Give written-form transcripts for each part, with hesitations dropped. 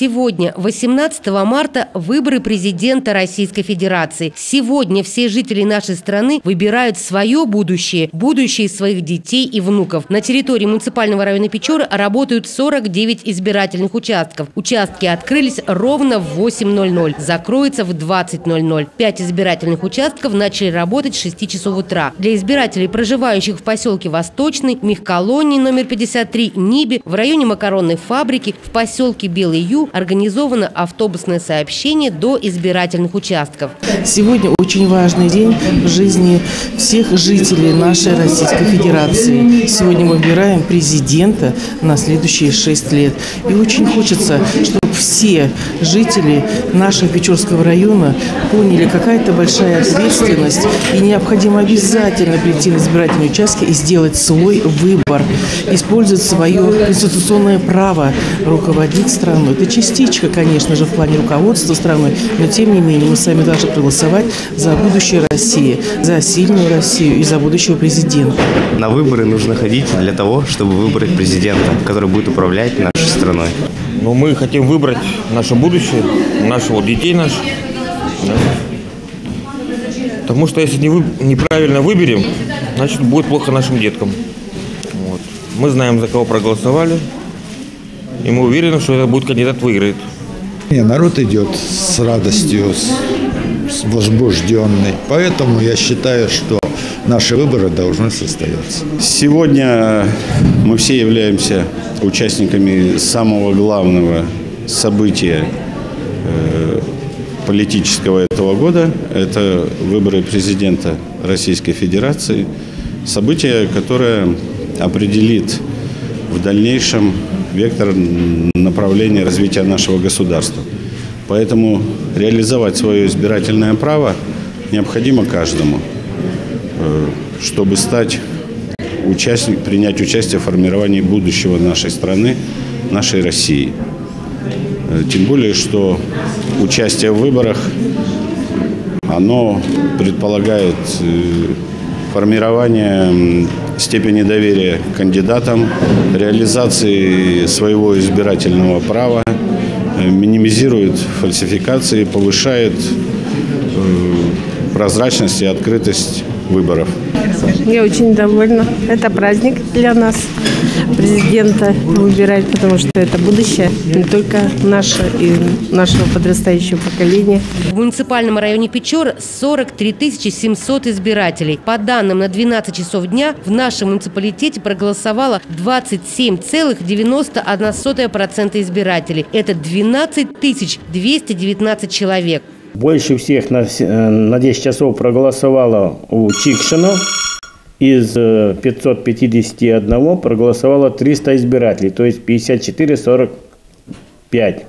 Сегодня, 18 марта, выборы президента Российской Федерации. Сегодня все жители нашей страны выбирают свое будущее, будущее своих детей и внуков. На территории муниципального района Печоры работают 49 избирательных участков. Участки открылись ровно в 8:00, закроются в 20:00. 5 избирательных участков начали работать с 6 часов утра. Для избирателей, проживающих в поселке Восточный, мехколонии номер 53, Нибе, в районе макаронной фабрики, в поселке Белый Ю организовано автобусное сообщение до избирательных участков. Сегодня очень важный день в жизни всех жителей нашей Российской Федерации. Сегодня мы выбираем президента на следующие 6 лет. И очень хочется, чтобы все жители нашего Печорского района поняли, какая это большая ответственность, и необходимо обязательно прийти на избирательные участки и сделать свой выбор, использовать свое конституционное право руководить страной. Это частичка, конечно же, в плане руководства страной, но тем не менее мы сами должны проголосовать за будущее России, за сильную Россию и за будущего президента. На выборы нужно ходить для того, чтобы выбрать президента, который будет управлять нашей страной. Но мы хотим выбрать наше будущее, наших детей наших. Да. Потому что если неправильно выберем, значит будет плохо нашим деткам. Вот. Мы знаем, за кого проголосовали, и мы уверены, что этот кандидат выиграет. Народ идет с радостью, с возбужденный. Поэтому я считаю, что наши выборы должны состояться. Сегодня мы все являемся участниками самого главного события политического этого года. Это выборы президента Российской Федерации. Событие, которое определит в дальнейшем вектор направления развития нашего государства. Поэтому реализовать свое избирательное право необходимо каждому, чтобы принять участие в формировании будущего нашей страны, нашей России. Тем более, что участие в выборах, оно предполагает формирование степени доверия к кандидатам, реализации своего избирательного права, минимизирует фальсификации, повышает прозрачность и открытость выборов. Я очень довольна. Это праздник для нас, президента выбирать, потому что это будущее не только наше и нашего подрастающего поколения. В муниципальном районе Печоры 43 700 избирателей. По данным на 12 часов дня в нашем муниципалитете проголосовало 27,91% избирателей. Это 12 219 человек. Больше всех на 10 часов проголосовало у Чикшина. Из 551 проголосовало 300 избирателей, то есть 54,45.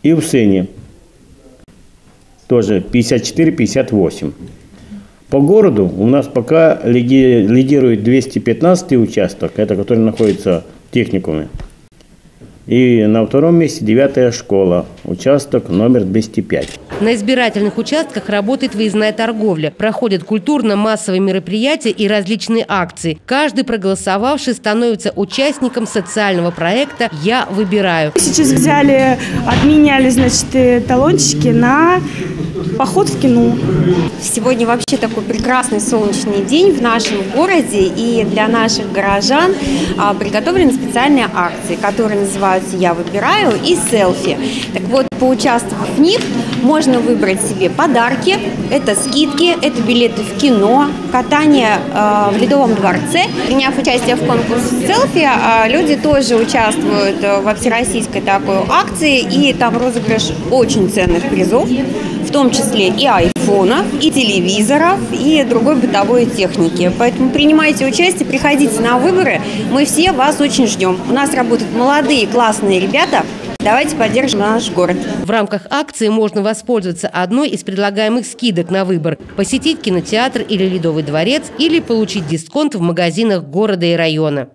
И в Сыне тоже 54,58. По городу у нас пока лидирует 215 участок, это который находится в техникуме. И на втором месте 9-я школа, участок номер 205. На избирательных участках работает выездная торговля. Проходят культурно-массовые мероприятия и различные акции. Каждый проголосовавший становится участником социального проекта «Я выбираю». Сейчас обменяли, талончики на поход в кино. Сегодня вообще такой прекрасный солнечный день в нашем городе, и для наших горожан приготовлены специальные акции, которые называются «Я выбираю» и «Селфи». Так вот, поучаствовав в них, можно выбрать себе подарки, это скидки, это билеты в кино, катание в Ледовом дворце. Приняв участие в конкурсе «Селфи», люди тоже участвуют во всероссийской такой акции, и там розыгрыш очень ценных призов, в том числе и айфонов, и телевизоров, и другой бытовой техники. Поэтому принимайте участие, приходите на выборы, мы все вас очень ждем. У нас работают молодые классные ребята. Давайте поддержим наш город. В рамках акции можно воспользоваться одной из предлагаемых скидок на выбор, посетить кинотеатр или Ледовый дворец, или получить дисконт в магазинах города и района.